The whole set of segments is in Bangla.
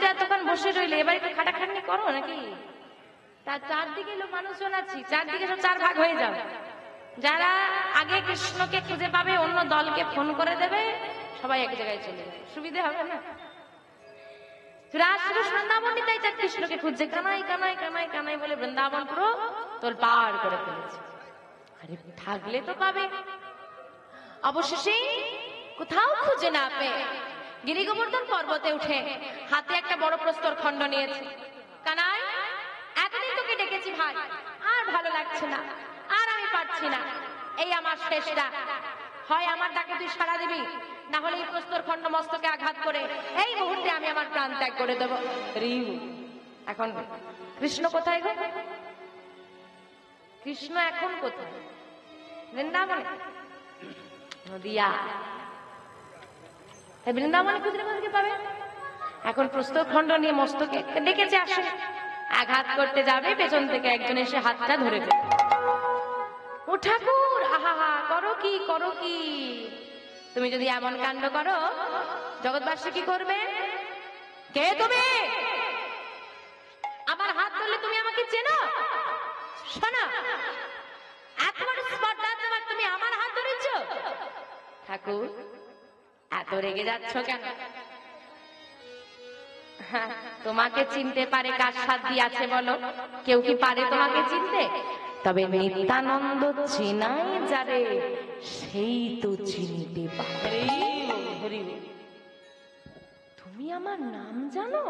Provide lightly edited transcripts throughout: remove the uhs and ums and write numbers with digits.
তো এতক্ষণ বসে রইলে, এবার একটু খাটাখাটনি করো নাকি? তার চারদিকে লোক মানুষজন আছি, চারদিকে সব চার ভাগ হয়ে যাও। যারা আগে কৃষ্ণকে খুঁজে পাবে অন্য দলকে ফোন করে দেবে, সবাই এক জায়গায় চলে যাবে, সুবিধে হবে না? বৃন্দাবন তাই তার কৃষ্ণকে খুঁজছে, কানাই কানাই কানাই কানাই বলে বৃন্দাবন পুরো তোল পার করে ফেলেছে। আরে থাকলে তো পাবে। অবশেষে কোথাও খুঁজে না পেয়ে গিরি গোবর্ধন পর্বতে উঠে হাতে একটা বড় প্রস্তর খণ্ড নিয়েছে। কানাই, এতদিন তোকে ডেকেছি ভাই, আর ভালো লাগছে না, আর আমি পারছি না, এই আমার শেষটা। হয় আমার ডাকে তুই সাড়া দিবি, না হলে এই প্রস্তর খণ্ড মস্তকে আঘাত করে এই মুহূর্তে আমি আমার প্রাণ ত্যাগ করে দেব। এখন কৃষ্ণ কোথায় গো? কৃষ্ণ এখন কোথায়? বৃন্দাবনে? নদিয়া। বৃন্দাবনে খুঁজলে কোথাকে পাবে? এখন প্রস্তর খণ্ড নিয়ে মস্তকে ডেকেছে, আসে আঘাত করতে যাবে, পেছন থেকে একজন এসে হাতটা ধরে ফেলে। ও ঠাকুর, আহা করো কি, করো কি? তুমি যদি এমন কাণ্ড করো, জগৎবাসী কি করবে? কে তুমি? আমার হাত ধরলে তুমি আমাকে চেনো? শোনো, এত বড় স্পর্ধা তোমার, তুমি আমার হাত ধরেছ? ঠাকুর, এত রেগে যাচ্ছ কেন? তোমাকে চিনতে পারে কার সাধ্যি আছে বলো? কেউ কি পারে তোমাকে চিনতে? তবে নিত্যানন্দ চেনাই যারে, সেই তো চিনিতে পারে। তুমি আমার নাম জানো?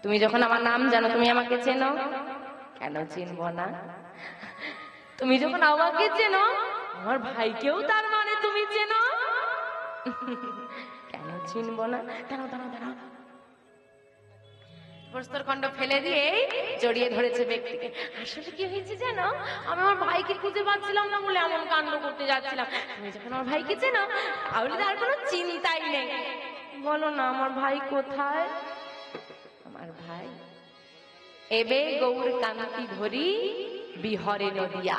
তুমি যখন আমার নাম জানো, তুমি আমাকে চেনো? কেন চিনবো না? তুমি যখন আমাকে চেনো, আমার ভাইকেও তার মানে তুমি চেনো? কেন চিনবো না? দাঁড়াও দাঁড়াও দাঁড়াও। প্রস্তর খণ্ড ফেলে দিয়ে জড়িয়ে ধরেছে ব্যক্তিকে। আসলে কি হয়েছে জানো? আমি আমার ভাইকে খুঁজে পাচ্ছিলাম না বলে এমন কাণ্ড করতে যাচ্ছিলাম। তুমি যখন আমার ভাইকে চেনো, তাহলে তার কোনো চিন্তাই নেই। বলো না, আমার ভাই কোথায়? আমার ভাই এবে গৌর কান্তি ধরি বিহরে নদিয়া।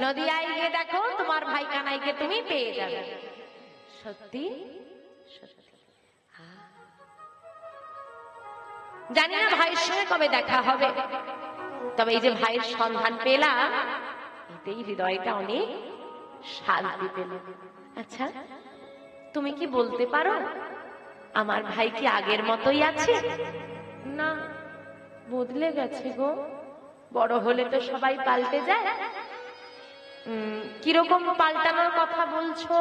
নদিয়ায় গিয়ে দেখো, তোমার ভাই কানাইকে তুমি পেয়ে যাবে। সত্যি সত্যি। জানি না ভাইয়ের সঙ্গে কবে দেখা হবে, তবে এই যে ভাইয়ের সন্ধান পেলাম, এতেই হৃদয়টা অনেক শান্তি পেল। আচ্ছা, তুমি কি বলতে পারো আমার ভাই কি আগের মতোই আছে? না, বদলে গেছে গো। বড় হলে তো সবাই পাল্টে যায়। কিরকম পাল্টানোর কথা বলছো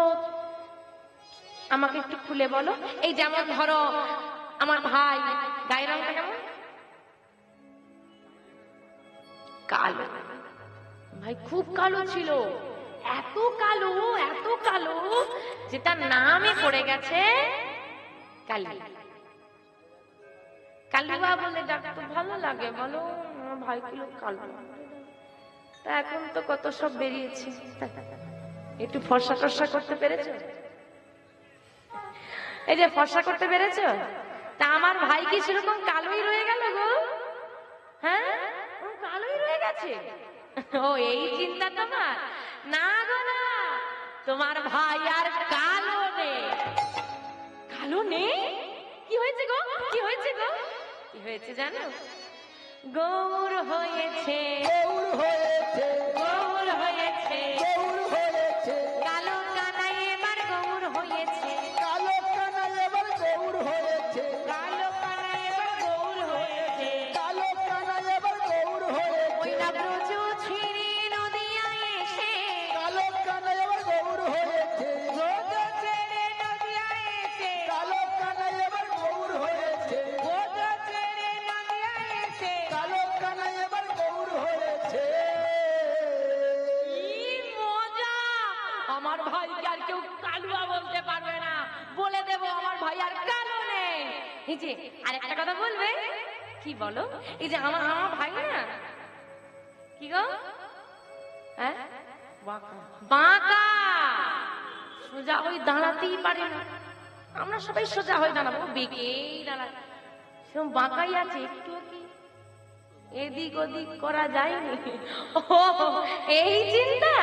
আমাকে একটু খুলে বলো। এই যেমন ধরো, আমার ভাই গায়ের রংটা কেমন? কালো। ভাই খুব কালো ছিল, এত কালো এত কালো যে তার নামে পড়ে গেছে কালী। কালুয়া বলে ডাকতে ভালো লাগে বলো? আমার ভাই কিলো কালো। তা এখন তো কত সব বেরিয়েছে, একটু ফর্সা টর্সা করতে পেরেছ? এই যে ফর্সা করতে পেরেছ, তা আমার ভাই কি সেরকম কালোই রয়ে গেল গো? হ্যাঁ, কালোই রয়ে গেছে। ও এই চিন্তা তোমার? না গো না, তোমার ভাই আর কালো নেই। কালো নেই? কি হয়েছে গো? কি হয়েছে গো? কি হয়েছে জানো? গৌর হয়েছে, গৌর হয়েছে, গৌর হয়েছে, গৌর হয়েছে। কালো কানাই এবার গৌর হয়েছে, কালো কানাই এবার গৌর হয়েছে, কালো কানাই এবার গৌর হয়েছে, কালো কানাই এবার গৌর হয়েছে। ওই না ব্রজ ছিঁড়ে নদিয়ায় এসে, কালো কানাই এবার গৌর হয়েছে, ব্রজ ছেড়ে নদিয়ায় এসে, কালো কানাই এবার গৌর হয়েছে, ব্রজ ছেড়ে নদিয়ায় এসে, কালো কানাই এবার গৌর হয়েছে। কি মজা! আমার ভাইকে আর কেউ কালুয়া বলতে পারবে না, বলে দেবো আমার ভাই আর কালো নেই। এই যে আরেকটা কথা বলবে, কি বলো? এই যে আমার ভাই না, কি গো? হ্যাঁ, বাঁকা সোজা ওই দাঁড়াতেই পারে না। আমরা সবাই সোজা হয়ে দাঁড়াবো, বেঁকেই দাঁড়ায়, সেরকম বাঁকাই আছে। একটু কি এদিক ওদিক করা যায়নি? ও এই চিন্তা।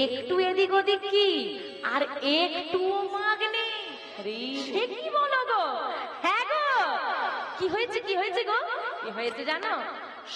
একটু এদিক ওদিক কি আর একটু মাগ নেই, সে কি বলো গো? হ্যাঁ গো, কি হয়েছে কি হয়েছে গো? কি হয়েছে জানো?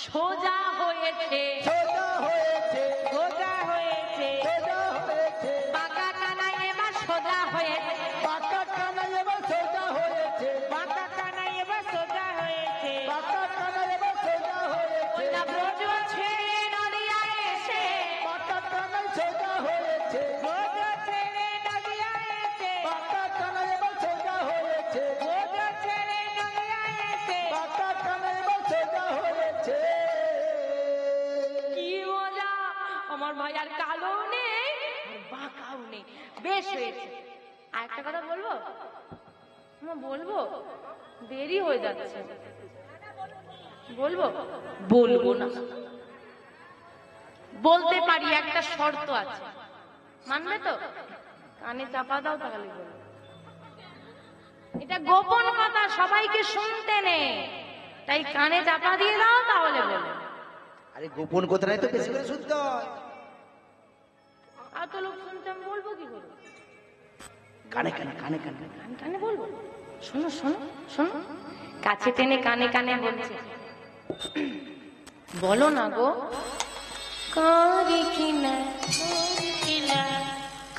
সোজা হয়েছে, সোজা হয়েছে, সোজা হয়েছে, সোজা হয়েছে, পাকা কানাই এবার সোজা হয়েছে, পাকা কানাই এবার সোজা হয়েছে, পাকা কানাই এবার সোজা হয়েছে, পাকা কানাই এবার সোজা হয়েছে, না ব্রজ ছেড়ে নদিয়া এসে, পাকা কানাই সোজা হয়েছে, ব্রজ ছেড়ে নদিয়া এসে, পাকা কানাই এবার সোজা হয়েছে, ব্রজ ছেড়ে নদিয়া এসে, পাকা কানাই এবার সোজা হয়েছে। কি মজা! আমার ভাই আর কালো নেই আর বাঁকাও নেই, বেশ হয়েছে। আর একটা কথা বলবো, বলবো, দেরি হয়ে যাচ্ছে, বলবো বলবো না, বলতে পারি, একটা শর্ত আছে, মানবে তো? কানে চাপা দাও তাহলে বলবো। এটা গোপন কথা, সবাইকে শুনতে নেই, তাই কানে চাপা দিয়ে দাও তাহলে বলবো। আরে গোপন কথাটাই তো বেশি করে শুনতে হয়। আর তো লোক শুনতে, আমি বলবো কি করে? কানে কানে কানে কানে কানে কানে বলবো। শোনো শোনো শোনো, কাছে টেনে কানে কানে বলছে, বলো না গো। করে কিনা করে কিনা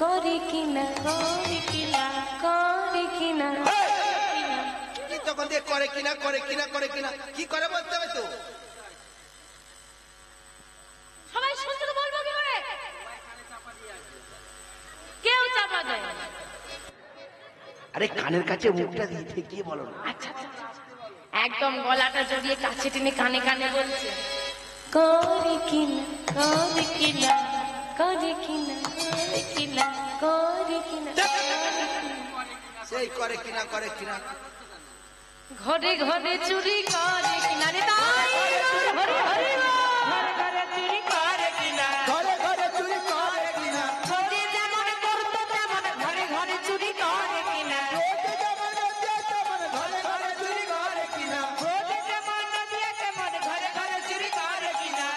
করে কিনা করে কিনা করে কিনা। কি তখন দিয়ে করে কিনা করে কিনা করে কিনা কি করে বলতে হবে তো? সবাই শুনতে তো বলবো কি করে? কেউ চাপা দেয় না। আরে কানের কাছে মুখটা দিয়ে ঠেকিয়ে বলো না। আচ্ছা আচ্ছা আচ্ছা। একদম গলাটা জড়িয়ে কাছে টেনে কানে কানে বলছে, করে কিনা করে কিনা করে কিনা করে কিনা করে কিনা। সেই করে কিনা করে কিনা ঘরে ঘরে চুরি করে কিনা রে তাই, হরি হরি ঘরে ঘরে চুরি করে কিনা, ঘরে ঘরে চুরি করে কিনা, ঘরে যেমন করতো তেমন ঘরে ঘরে চুরি করে কিনা, রোজে যেমন রোজে তেমন ঘরে ঘরে চুরি করে কিনা, রোজে যেমন নদিয়া তেমন ঘরে ঘরে চুরি করে কিনা।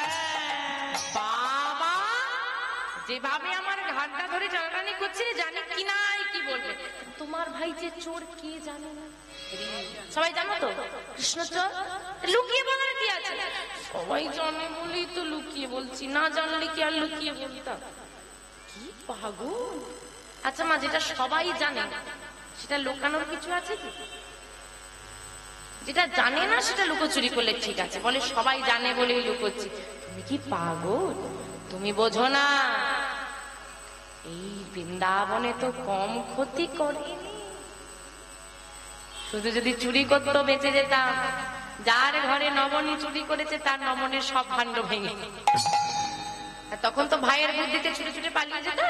বাবা, যেভাবে আমার ঘাটটা ধরে টানাটানি করছে, জানি কি নাই কি বলবে। তোমার ভাই যে চোর কে জানে না? সবাই জানো তো কৃষ্ণ চোর, লুকিয়ে বলার কি আছে? সবাই জানে বলেই তো লুকিয়ে বলছি, না জানলে কি আর লুকিয়ে বলতাম? কি পাগল! আচ্ছা মা, যেটা সবাই জানে সেটা লুকানোর কিছু আছে কি? যেটা জানে না সেটা লুকোচুরি করলে ঠিক আছে, বলে সবাই জানে বলেই লুকোচ্ছি। তুমি কি পাগল? তুমি বোঝো না, এই বৃন্দাবনে তো কম ক্ষতি করেনি। শুধু যদি চুরি করতো বেঁচে যেতাম, যার ঘরে নবনী চুরি করেছে তার নবনের সব ভাণ্ড ভেঙে, তখন তো ভাইয়ের বুদ্ধিতে ছুটে ছুটে পালিয়ে যেত।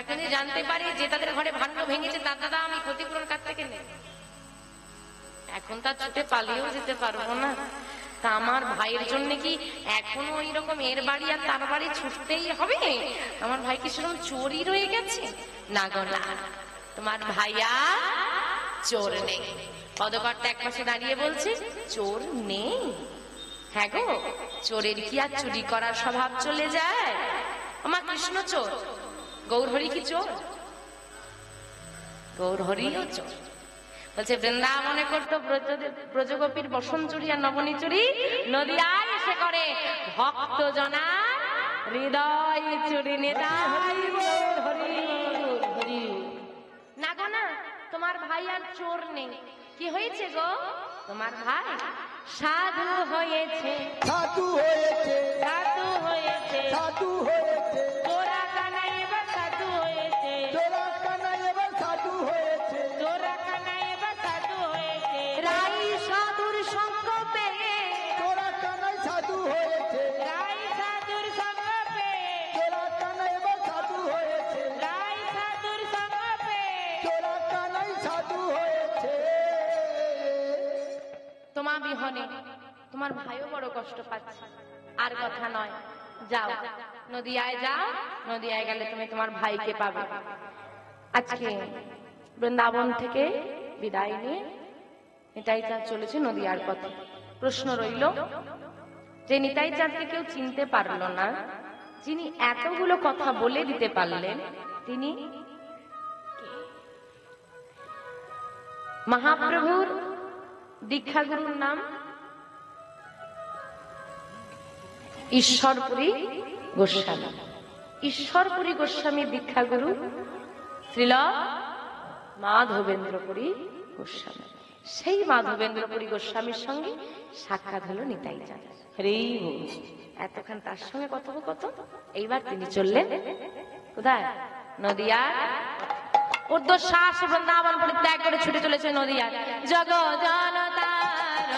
এখন যে জানতে পারি যে তাদের ঘরে ভাণ্ড ভেঙেছে, তার দাদা আমি ক্ষতিপূরণ কাছ থেকে নেই, এখন তার ছুটে পালিয়েও যেতে পারবো না। তা আমার ভাইয়ের জন্য কি এখনো ওই রকম এর বাড়ি আর তার বাড়ি ছুটতেই হবে? আমার ভাই কি সেরকম চোরই রয়ে গেছে? না গো না, তোমার ভাইয়া চোর নেই। পদকর্তা এক পাশে দাঁড়িয়ে বলছে, চোর নেই? হ্যাঁ গো, চোরের কি আর চুরি করার স্বভাব চলে যায়? আমার কৃষ্ণ চোর, গৌরহরি কি চোর? গৌরহরিও চোর। বলছে বৃন্দাবনে করতো ব্রজগোপীর বসন চুরি আর নবনী চুরি, নদিয়ায় এসে করে ভক্ত জনা হৃদয় চুরি। নেতাই হরি হরি। না গো না, তোমার ভাই আর চোর নেই। কি হয়েছে গো? তোমার ভাই সাধু হয়েছে, সাধু হয়েছে, সাধু হয়েছে, সাধু হয়েছে, তোরা কানাই এবার সাধু হয়েছে, তোরা কানাই এবার সাধু হয়েছে, তোরা কানাই এবার সাধু হয়েছে। রাই সাধুর সঙ্গ পেয়ে, তোরা কানাই সাধু হয়েছে, রাই সাধুর সঙ্গ পেয়ে, তোরা কানাই এবার সাধু হয়েছে, রাই সাধুর সঙ্গ পেয়ে, তোরা কানাই সাধু হয়েছে। তোমার বিহনে তোমার ভাইও বড় কষ্ট পাচ্ছে। আর কথা নয়, যাও নদিয়ায় যাও, নদিয়ায় গেলে তুমি তোমার ভাইকে পাবে। আজকে বৃন্দাবন থেকে বিদায় নিয়ে নিতাই চাঁদ চলেছে নদিয়ার পথে। প্রশ্ন রইল, যে নিতাই চাঁদকে কেউ চিনতে পারলো না, যিনি এতগুলো কথা বলে দিতে পারলেন, তিনি মহাপ্রভুর দীক্ষাগুরুর নাম ঈশ্বরপুরী গোস্বামী। ঈশ্বরপুরী গোস্বামী দীক্ষাগুরু শ্রীল মাধবেন্দ্রপুরী গোস্বামী। সেই মাধবেন্দ্রপুরী গোস্বামীর সঙ্গে সাক্ষাৎ হলো নিতাই চাঁদ। হরেই বল। এতক্ষণ তার সঙ্গে কথোপকথন। এইবার তিনি চললেন কোথায়? নদিয়া। ঊর্ধ্বশ্বাস বৃন্দাবন পরিত্যাগ করে ছুটে চলেছে নদিয়া। জগ জনতারণ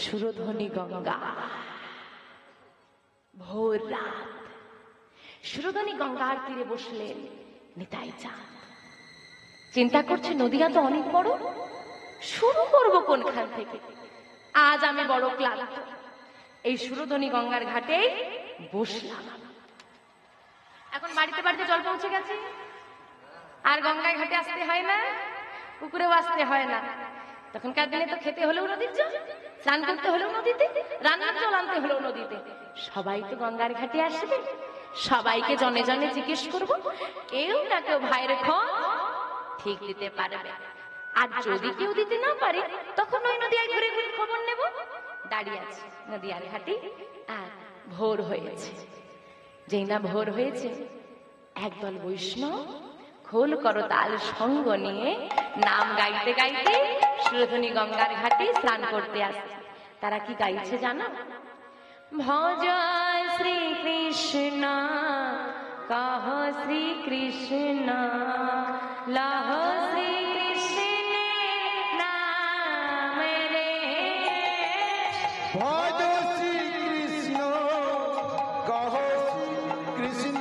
সুরধ্বনি গঙ্গা। ভোর রাত সুরধ্বনি গঙ্গার তীরে বসলেন নিতাই চাঁদ। চিন্তা করছে নদিয়া তো অনেক বড়, শুরু করবো কোনখান থেকে? আজ আমি বড় ক্লান্ত, এই সুরধ্বনি গঙ্গার ঘাটে বসলাম। এখন বাড়িতে বাড়িতে জল পৌঁছে গেছে, আর গঙ্গায় ঘাটে আসতে হয় না, পুকুরেও আসতে হয় না। তখনকার দিনে তো খেতে হলেও নদীর জল, স্নান করতে হলেও নদীতে, রান্নার জল আনতে হলেও নদীতে। সবাই তো গঙ্গার ঘাটে আসবে, সবাইকে জনে জনে জিজ্ঞেস করব, কেউ না কেউ ভাইয়ের খোঁজ ঠিক দিতে পারবে। আর যদি কেউ দিতে না পারে, তখন ওই নদীয়ায় ঘুরে ঘুরে খবর নেব। দাঁড়িয়ে আছে নদীয়ার ঘাটে, আর ভোর হয়েছে। যেই না ভোর হয়েছে, একদল বৈষ্ণব খোল করতাল সঙ্গ নিয়ে নাম গাইতে গাইতে সুরধ্বনি গঙ্গার ঘাটে স্নান করতে আসছে। তারা কি গাইছে জানো? ভজ শ্রীকৃষ্ণ কহ শ্রীকৃষ্ণ লহ শ্রীকৃষ্ণ নাম রে। ভজ শ্রীকৃষ্ণ কহ শ্রীকৃষ্ণ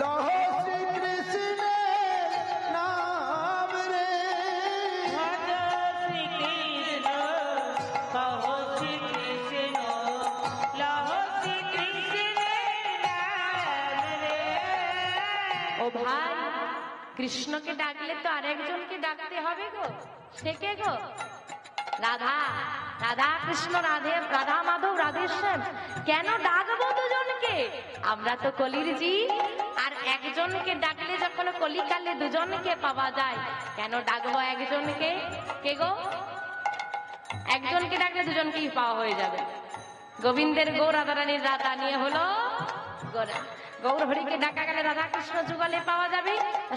লহ শ্রীকৃষ্ণ নাম রে। ভজ শ্রীকৃষ্ণ কহ শ্রীকৃষ্ণ লহ শ্রীকৃষ্ণ নাম রে। ও ভাই, কৃষ্ণকে ডাকলে তো আরেকজনকে ডাকতে হবে গো। সে কে গো? রাধা। রাধা কৃষ্ণ, রাধা মাধব, রাধেশ্যাম। কেন ডাকবো দুজনকে? আমরা তো কলির জীব, আর একজনকে ডাকলে যখন কলিকালে দুজনকে পাওয়া যায়, কেন ডাকবো একজনকে? কে গো? একজনকে ডাকলে দুজনকেই পাওয়া হয়ে যাবে। গোবিন্দের গৌ রাধারানীর রাধা নিয়ে হলো গোরা। গৌর হরিকে ডাকা গেলে রাধা কৃষ্ণ যুগলে পাওয়া যাবে।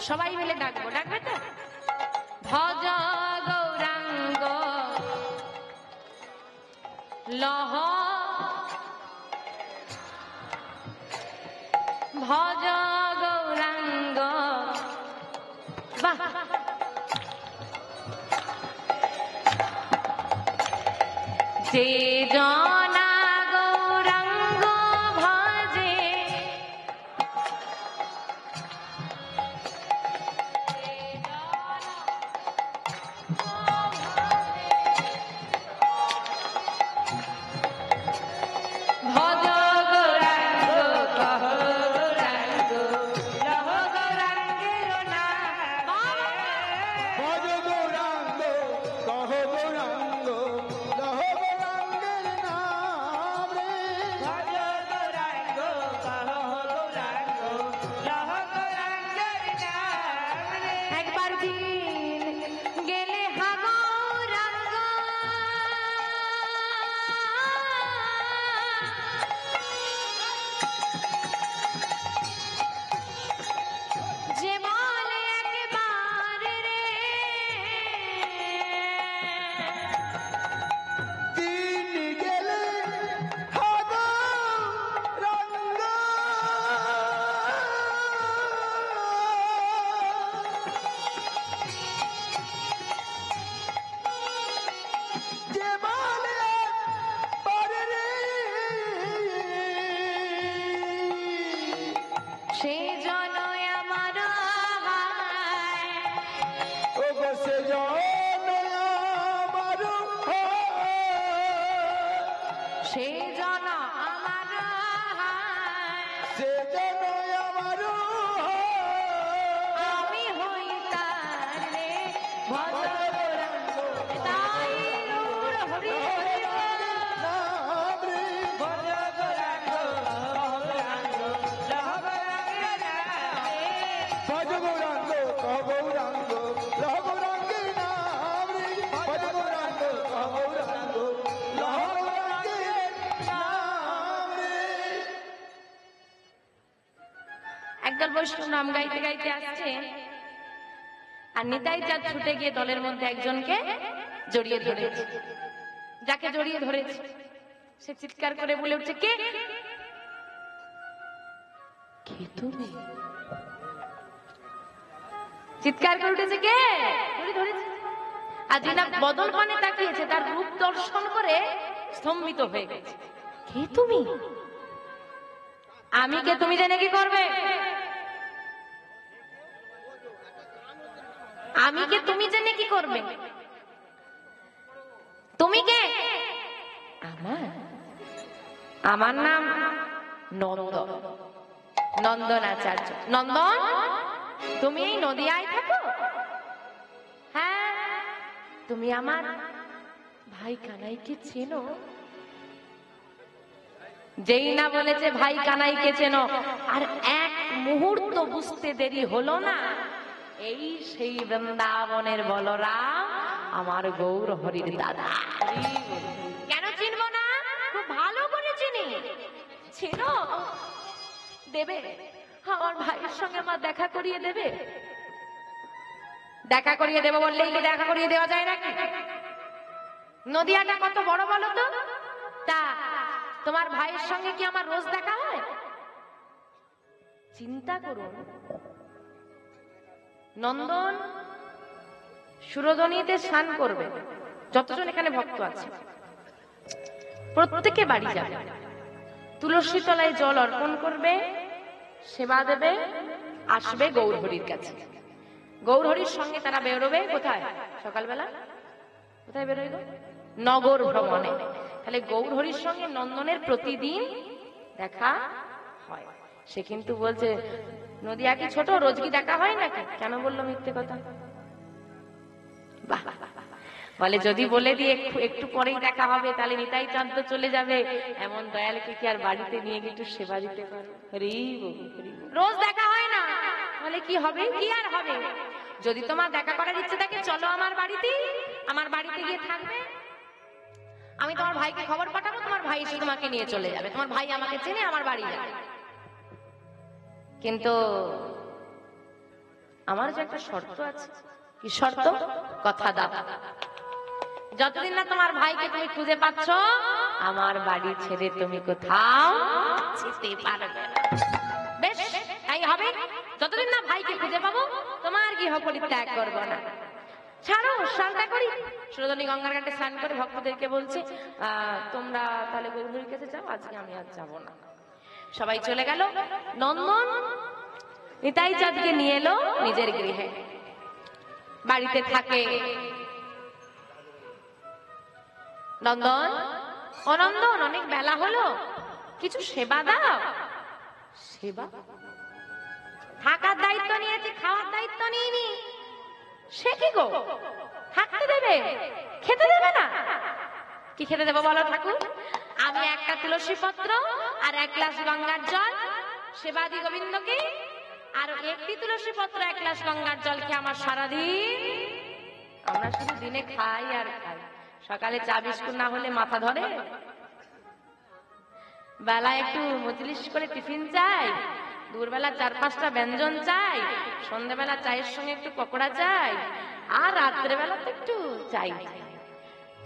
সবাই মিলে ডাকবো, ডাকবে তো? ভজ গৌরাঙ্গ লহ, ভজ গৌরাঙ্গ। বাহ, যে জনা গৌরাঙ্গ ভজে, ভজ গৌরাঙ্গ কহ গৌরাঙ্গ লহ গৌরাঙ্গের নাম। ভজ গৌরাঙ্গ কহ গৌরাঙ্গ লহ গৌরাঙ্গের নাম রে। ভজ গৌরাঙ্গ কহ গৌরাঙ্গ লহ গৌরাঙ্গের নাম রে। একবার দিন গেলে হা গৌরাঙ্গ, যে বলে একবার রে, দিন গেলে হা গৌরাঙ্গ, বৈষ্ণব নাম গাইতে গাইতে আসছে, আর নিতাই চাঁদ ছুটে গিয়ে দলের মধ্যে একজনকে জড়িয়ে ধরেছে। যাকে জড়িয়ে ধরেছে সে চিৎকার করে বলে উঠছে, কে কে তুমি? চিৎকার করে উঠেছে, কে? ধরেছে। আর যিনি বদল পানে তাকিয়েছে তার রূপ দর্শন করে স্তম্ভিত হয়ে গেছে। কে তুমি? আমি কে তুমি জেনে কি করবে? আমি কে তুমি জেনে কি করবে? তুমি কে? আমার নাম নন্দন, নন্দন আচার্য। নন্দন, তুমি এই নদিয়ায় থাকো? হ্যাঁ। তুমি আমার ভাই কানাইকে চেনো? যেই না বলেছে ভাই কানাইকে চেনো, আর এক মুহূর্ত বুঝতে দেরি হলো না, এই সেই বৃন্দাবনের বলরাম, আমার গৌর হরির দাদা। কেন চিনবো না? খুব ভালো করে চিনি। চেনো? দেবে আমার ভাইয়ের সঙ্গে আমার দেখা করিয়ে দেবে? দেখা করিয়ে দেবো বললেই কি দেখা করিয়ে দেওয়া যায় নাকি? নদিয়াটা কত বড় বলো তো? তা তোমার ভাইয়ের সঙ্গে কি আমার রোজ দেখা হয়? চিন্তা করুন, নন্দন সুরধনীতে স্নান করবে, যতজন এখানে ভক্ত আছে প্রত্যেকে বাড়ি যাবে, তুলসী তলায় জল অর্পণ করবে, সেবা দেবে, আসবে গৌরহরির কাছে। গৌরহরির সঙ্গে তারা বেরোবে কোথায়? সকালবেলা কোথায় বেরোইব? নগর ভ্রমণে। তাহলে গৌরহরির সঙ্গে নন্দনের প্রতিদিন দেখা হয়। সে কিন্তু বলছে, নদিয়া কি ছোট, রোজ কি দেখা হয় নাকি? কেন বললো মিথ্যে কথা? বাহ, বলে যদি বলে দিয়ে একটু পরেই দেখা হবে তাহলে নিতাই চাঁদ তো চলে যাবে, এমন দয়ালকে কি আর বাড়িতে নিয়ে গিয়ে একটু সেবা দিতে পারো? রোজ দেখা হয় না, বলে কি হবে? কি আর হবে? যদি তোমার দেখা করার ইচ্ছে থাকে চলো আমার বাড়িতে, আমার বাড়িতে গিয়ে থাকবে, আমি তোমার ভাইকে খবর পাঠাবো, তোমার ভাই এসে তোমাকে নিয়ে চলে যাবে, তোমার ভাই আমাকে চেনে, আমার বাড়ি যাবে। কিন্তু আমার যে একটা শর্ত আছে। কি শর্ত? কথা দাও, যতদিন না তোমার ভাইকে তুমি খুঁজে পাচ্ছ আমার বাড়ি ছেড়ে তুমি কোথাও যেতে পারবে না। বেশ, তাই হবে। যতদিন না ভাইকে খুঁজে পাবো তোমার গৃহ পরিত্যাগ করবো না। ছাড়ো, স্নানটা করি। সুরধনী গঙ্গার ঘাটে স্নান করে ভক্তদেরকে বলছে, তোমরা তাহলে গৌরহরির কাছে যাও, আজকে আমি আর যাবো না। সবাই চলে গেল। নন্দন নিতাই চাঁদকে নিয়ে এলো নিজের গৃহে, বাড়িতে থাকে। নন্দন, ও নন্দন, অনেক বেলা হলো, কিছু সেবা দাও। সেবা? থাকার দায়িত্ব নিয়েছি, খাওয়ার দায়িত্ব নিইনি। সে কি গো, থাকতে দেবে, খেতে দেবে না? কি খেতে দেবো বলো ঠাকুর? আমি একটা তুলসী পত্র আর এক গ্লাস গঙ্গার জল সেবা দি গোবিন্দকে, আর একটি তুলসী পত্র এক গ্লাস গঙ্গার জল খেয়ে আমার সারাদিন। আমরা শুধু দিনে খাই আর খাই, সকালে চা বিস্কুট না হলে মাথা ধরে, বেলা একটু মজলিস করে টিফিন চাই, দুপুরবেলা 4-5টা ব্যঞ্জন চাই, সন্ধ্যাবেলা চায়ের সঙ্গে একটু পকোড়া চাই, আর রাত্রেবেলা তো একটু চাই।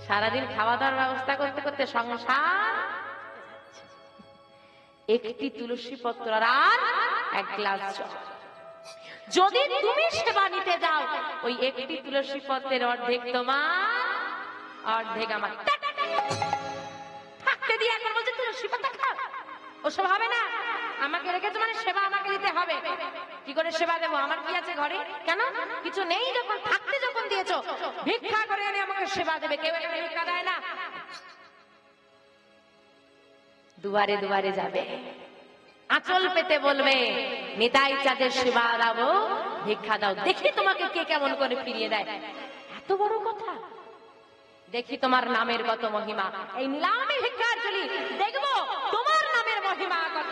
সারাদিন খাওয়া দাওয়ার ব্যবস্থা করতে করতে সংসার। একটি তুলসী পত্র আর এক গ্লাস জল। যদি তুমি সেবা নিতে যাও, ওই একটি তুলসী পত্রের অর্ধেক তোমার, অর্ধেক আমার। থাকতে দিয়ে এখন বলছে তুলসী পাতা খাও, ওসব হবে না। আমাকে রেখেছো মানে সেবা আমাকে দিতে হবে। কি করে সেবা দেবো? আমার কি আছে ঘরে? কেন কিছু নেই? যখন থাকতে যখন দিয়েছো, ভিক্ষা করে এনে আমাকে সেবা দেবে। কেউ এখানে ভিক্ষা দেয় না। দুয়ারে দুয়ারে যাবে, আঁচল পেতে বলবে, নিতাই চাঁদের সেবা দাও, ভিক্ষা দাও, দেখি তোমাকে কে কেমন করে ফিরিয়ে দেয়। এত বড় কথা। দেখি তোমার নামের কত মহিমা। এই নিলামে ভিক্ষার ঝুলি, দেখবো তোমার নামের মহিমা কত।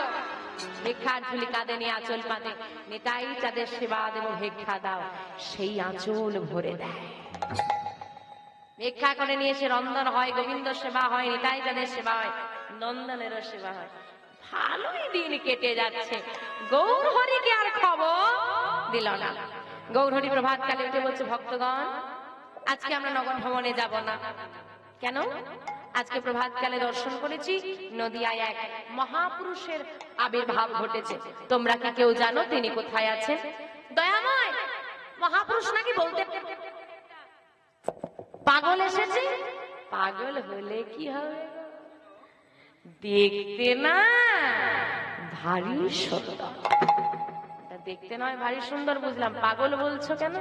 ভিক্ষার ঝুলি কাঁধে নিয়ে আঁচল পাতে, নিতাই চাঁদের সেবা দেব, ভিক্ষা দাও। সেই আঁচল ভরে দেয়। ভিক্ষা করে নিয়ে এসে রন্ধন হয়, গোবিন্দ সেবা হয়, নিতাই চাঁদের সেবা হয়, নন্দনেরও সেবা হয়। ভালোই দিন কেটে যাচ্ছে, গৌরহরিকে আর খবর দিল না। গৌরহরি প্রভাতকালে উঠে বলছে, ভক্তগণ আজকে আমরা নগর ভ্রমণে যাব না। কেন? আজকে প্রভাতকালে দর্শন করেছি নদিয়ায় এক মহাপুরুষের আবির্ভাব ঘটেছে। তোমরা কি কেউ জানো তিনি কোথায় আছেন? দয়াময়, মহাপুরুষ নাকি বলতে পাগল এসেছে। পাগল হলে কি হবে? দেখতে না ভারী সুন্দর। দেখতে নয় ভারী সুন্দর বুঝলাম, পাগল বলছো কেন?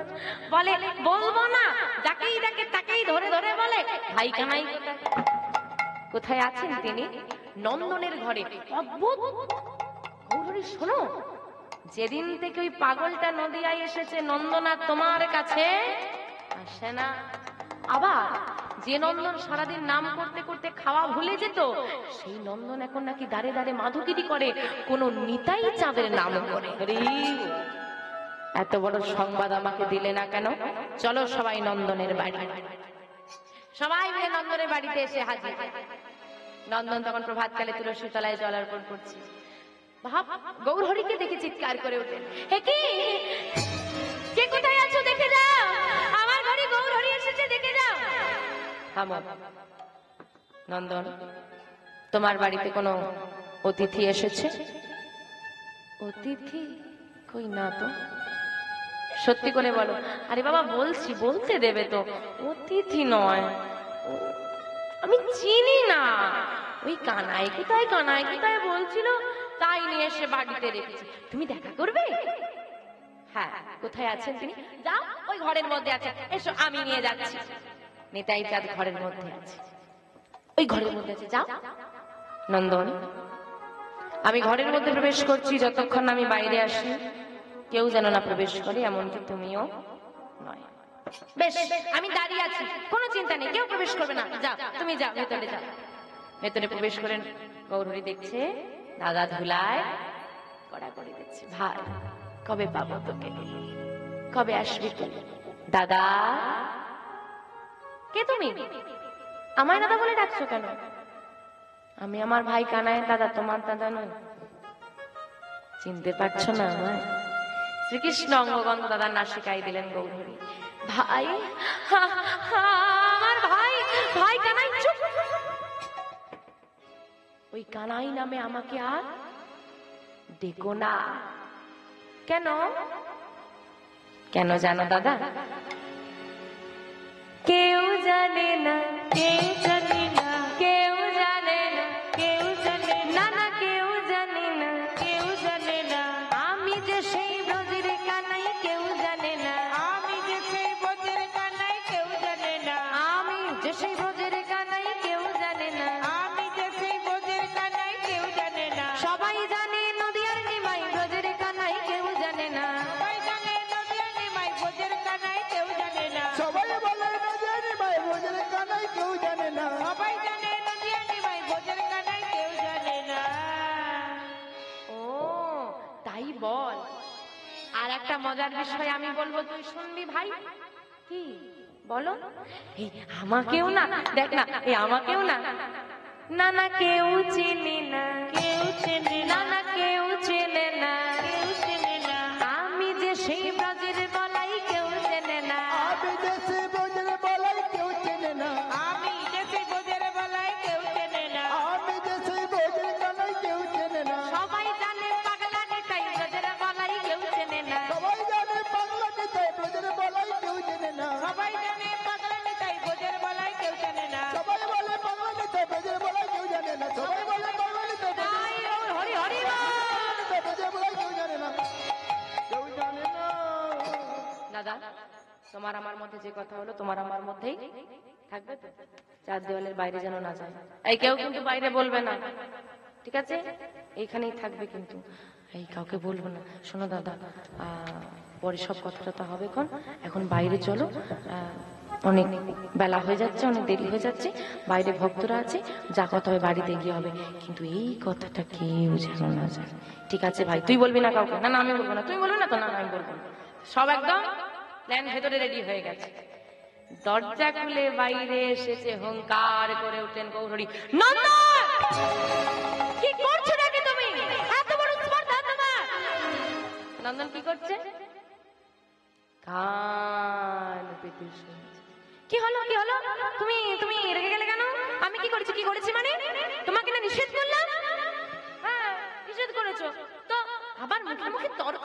বলে বলবো না, যাকেই দেখে তাকেই ধরে ধরে বলে ভাই কানাই কোথায়। কোথায় আছেন তিনি? নন্দনের ঘরে। অদ্ভুত। গৌরহরি শোনো, যেদিন থেকে ওই পাগলটা নদিয়ায় এসেছে, নন্দনা তোমার কাছে আসে না। আবার যে নন্দন সারাদিন নাম করতে করতে খাওয়া ভুলে যেত, সেই নন্দন এখন নাকি দাঁড়ে দাঁড়ে মাধুগিরি করে, কোন নিতাই চাঁদের নাম করে। এত বড় সংবাদ আমাকে দিলে না কেন? চলো সবাই নন্দনের বাড়ি। সবাই মিলে নন্দনের বাড়িতে এসে হাজির। নন্দন তখন প্রভাতকালে তুলসী তলায় জল অর্পণ করছে। ভাব, গৌরহরিকে দেখে চিৎকার করে উঠলেন, হে কি, কে কোথায় আছো দেখে যাও, আমার ঘরে গৌরহরি এসেছে দেখে যাও। থামো নন্দন, তোমার বাড়িতে কোনো অতিথি এসেছে? অতিথি কই না তো। সত্যি করে বলো। আরে বাবা বলছি, বলতে দেবে তো। অতিথি নয়, আমি চিনি না। ওই কানাই কোথায় কানাই কোথায় বলছিল, তাই নিয়ে এসে বাড়িতে রেখেছি। তুমি দেখা করবে? হ্যাঁ, কোথায় আছেন তিনি? যাও, ওই ঘরের মধ্যে আছে, এসো আমি নিয়ে যাচ্ছি। নিতাই চাঁদ ঘরের মধ্যে আছে, ওই ঘরের মধ্যে আছে, যাও। নন্দন, আমি ঘরের মধ্যে প্রবেশ করছি, যতক্ষণ আমি বাইরে আসি কেউ যেন না প্রবেশ করে, এমনকি তুমিও নয়। বেশ, আমি দাঁড়িয়ে আছি, কোনো চিন্তা নেই, কেউ প্রবেশ করবে না। যাও, তুমি যাও, ভেতরে যাও। ভেতরে প্রবেশ করেন। গৌরহরি দেখছে দাদা ধুলায় কড়া করে দিচ্ছে। ভাই, কবে পাবো তোকে, কবে আসবি তুই? দাদা। কে তুমি? আমায় দাদা বলে ডাকছো কেন? আমি আমার ভাই কানাই দাদা, তোমার দাদা নয়। চিনতে পারছো না আমায়? শ্রীকৃষ্ণ অঙ্গগন্ধ দাদার নাসিকায় দিলেন গৌরহরি। ভাই, আমার ভাই, ভাই কানাই। চুপ। ওই কানাই নামে আমাকে আর ডেকো না। কেন? কেন জানো দাদা? কেউ জানে না, কেউ জানে না, কেউ জানে না, কেউ জানে না, না কেউ জানে না, কেউ জানে না। আমি যে সেই ব্রজের কানাই, কেউ জানে না। আমি যে সেই ব্রজের কানাই, কেউ জানে না। আমি যে সেই ব্রজের কানাই, কেউ জানে না। আমি যে সেই ব্রজের কানাই, কেউ জানে না। সবাই জানে নদিয়ার নিমাই ব্রজের কানাই, কেউ জানে না। সবাই জানে নদিয়ার নিমাই ব্রজের কানাই, কেউ জানে না। সবাই বলে নদিয়ার নিমাই ব্রজের কানাই, কেউ জানে না। সবাই জানে নদিয়ার নিমাই ব্রজের কানাই, কেউ জানে না। ও তাই বল। আর একটা মজার বিষয় আমি বলবো, তুই শুনবি ভাই। কি বলো? এই আমাকেও না, দেখ না, এই আমাকেও না, না না কেউ চেনে না, কেউ চেনে না না, না কেউ চেনে না। কেউ চেনে না। আমি যে সেই ব্রজের বলাই, কেউ চেনে না। আমি যে সেই ব্রজের বলাই, কেউ চেনে না। আমি যে সেই ব্রজের বলাই, কেউ চেনে না। আমি যে সেই ব্রজের কানাই, কেউ চেনে না। সবাই জানে পাগলা নিতাই ব্রজের বলাই, কেউ চেনে না। সবাই জানে পাগলা নিতাই ব্রজের বলাই, কেউ চেনে না। সবাই জানে পাগলা নিতাই ব্রজের বলাই, কেউ জানে না। সবাই বলে পাগলা নিতাই ব্রজের বলাই, কেউ জানে না। সবাই বলে পাগলা নিতাই তাই হরি হরি বল। ব্রজের বলাই, কেউ জানে না। কেউ জানে না। দাদা, তোমার আমার মধ্যে যে কথা হলো, তোমার আমার মধ্যেই থাকবে তো? চার দেওয়ালের বাইরে যেন না যায়। এই কেউ কিন্তু বাইরে বলবে না, ঠিক আছে? এইখানেই থাকবে কিন্তু, এই কাউকে বলবো না। শোনো দাদা, পরে সব কথাটা তো হবে, এখন বাইরে চলো। অনেক বেলা হয়ে যাচ্ছে, অনেক দেরি হয়ে যাচ্ছে, বাইরে ভক্তরা আছে, যা কথা হবে বাড়িতে গিয়ে হবে, কিন্তু এই কথাটা কেউ যেন না যায়। ঠিক আছে ভাই? তুই বলবি না কাউকে? না না আমি বলবো না। তুই বলবি না তো? না না আমি বলবো না। সব একদম প্ল্যান ভেতরে রেডি হয়ে গেছে। দরজা খুলে বাইরে এসেছে, হুঙ্কার করে উঠলেন গৌরহরি, নন্দন কি করছো নাকি তুমি? নন্দন কি করছে? কান পেতে শুনছে। কি হলো কি হলো? তুমি তুমি রেগে গেলে কেন? আমি কি করেছি মানে? তোমাকে না নিষেধ করলাম? হ্যাঁ নিষেধ করেছো তো আবার মুখে মুখে তর্ক।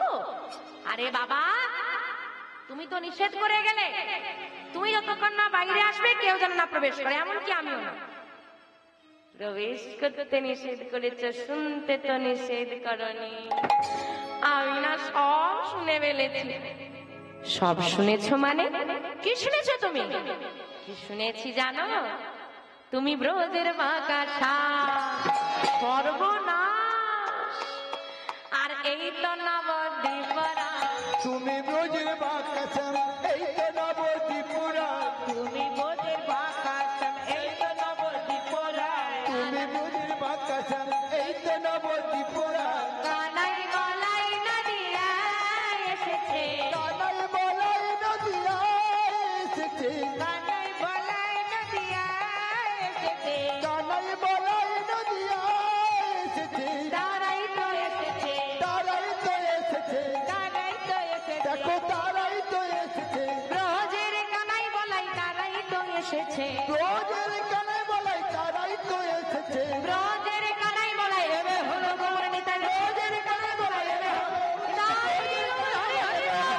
আরে বাবা তুমি তো নিষেধ করে গেলে, তুমি যতক্ষণ না বাইরে আসবে কেউ যেন না প্রবেশ করে, এমনকি আমিও না। প্রবেশ করতে নিষেধ করেছো, শুনতে তো নিষেধ করনি। আমি না সব শুনে ফেলেছি। সব শুনেছো মানে? কি শুনেছো তুমি? কি শুনেছি জানো? তুমি ব্রজের বাঁকা সর্বনাশ, আর এই তো নবদ্বীপরা। তুমি ব্রজের বাঁকা এই তো নবদ্বীপরা, তুমি বোধের বাঁকাতাম এই তো নবদ্বীপরা, তুমি ব্রজের বাঁকা এই তো নবদ্বীপরা। কানাই বলাই নদিয়া এসেছে, কানাই বলাই নদিয়া এসেছে, কানাই বলাই নদিয়া এসেছে, কানাই বলাই নদিয়া এসেছে, তারাই তো এসেছে, তারাই তো এসেছে, তারাই তো এসেছে, দেখো তারাই তো এসেছে, ব্রজের কানাই বলাই তারাই তো এসেছে, ব্রজের কানাই বলাই তারাই তো এসেছে, ব্রজের কানাই বলাই এবে হলো গৌর নিতাই, ব্রজের কানাই বলাই এবে হলো নিতাই, হরি হরি বল।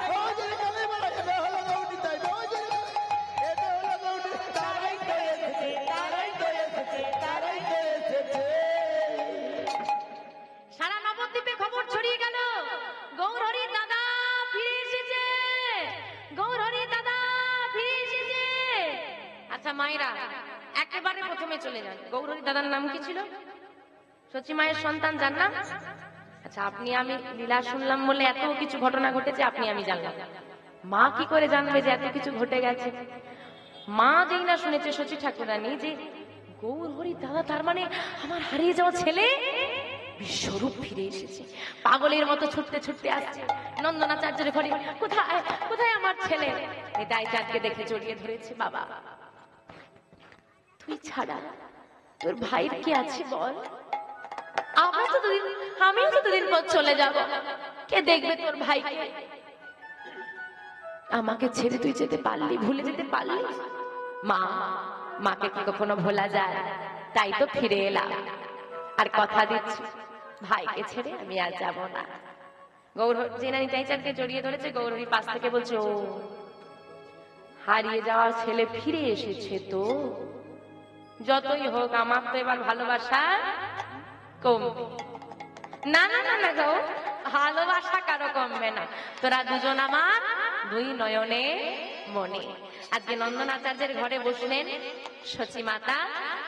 ব্রজের কানাই বলাই এবে হলো গৌরীতাই, ব্রজের এবে হলো গৌরী, তারাই তো এসেছে, তারাই তো এসেছে, তারাই তো এসেছে। সারা নবদ্বীপে খবর ছড়িয়ে গেল, গৌরহরির দাদা ফিরে এসেছে, গৌরহরির দাদা ফিরে এসেছে। আচ্ছা মায়েরা একেবারে প্রথমে চলে যান, গৌরহরির দাদার নাম কি ছিল? সচি মায়ের সন্তান যার নাম? আচ্ছা আপনি আমি লীলা শুনলাম বলে এত কিছু ঘটনা ঘটেছে, আপনি আমি জানলাম, মা কি করে জানবে যে এত কিছু ঘটে গেছে? মা যেই না শুনেছে সচি ঠাকুরানী যে গৌরহরির দাদা, তার মানে আমার হারিয়ে যাওয়া ছেলে বিশ্বরূপ ফিরে এসেছে, পাগলের মতো ছুটতে ছুটতে আসছে নন্দনাচার্যের ঘরে। কোথায় কোথায় আমার ছেলে? নিতাই চাঁদকে দেখে জড়িয়ে ধরেছে। বাবা তুই ছাড়া তোর ভাইয়ের কি আছে বল? আমিও তো দুদিন পর চলে যাব, কে দেখবে তোর ভাইকে? আমাকে ছেড়ে তুই যেতে পারলি, ভুলে যেতে পারলি? মা, মাকে কি কখনো ভোলা যায়? তাই তো ফিরে এলাম, আর কথা দিচ্ছি ভাইকে ছেড়ে আমি আর যাব না। গৌরহরি জেনা নিতাই চাঁদকে জড়িয়ে ধরেছে, গৌরহরি পাশ থেকে বলছে, ও হারিয়ে যাওয়া ছেলে ফিরে এসেছে তো? যতই হোক আমার তো এবার ভালোবাসা কমবে না। না না না গো, ভালোবাসা কারো কমবে না, তোরা দুজন আমার দুই নয়নে মনে। আজকে নন্দনাচার্যের ঘরে বসলেন সচি মাতা,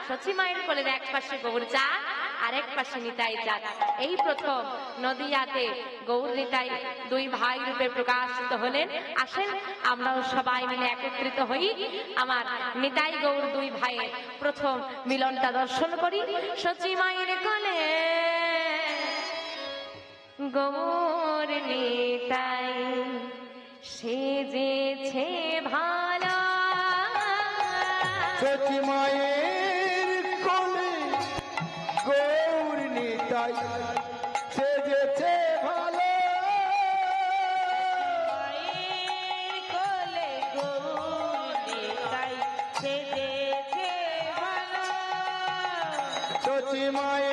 সচি মায়ের কোলের এক পাশে গৌর চাঁদ আর এক পাশে নিতাই চাঁদ। এই প্রথম নদিয়াতে গৌর নিতাই দুই ভাই রূপে প্রকাশিত হলেন। আসেন আমরাও সবাই মিলে একত্রিত হই, আমার নিতাই গৌর দুই ভাইয়ের প্রথম মিলনটা দর্শন করি। সচি মায়ের কোলে গৌর নিতাই সেজেছে ভালো, সচি মায়ের কোলে গৌর নিতাই সেজেছে ভালো, মায়ের কোলে গৌর নিতাই সেজেছে ভালো, সচি মায়ের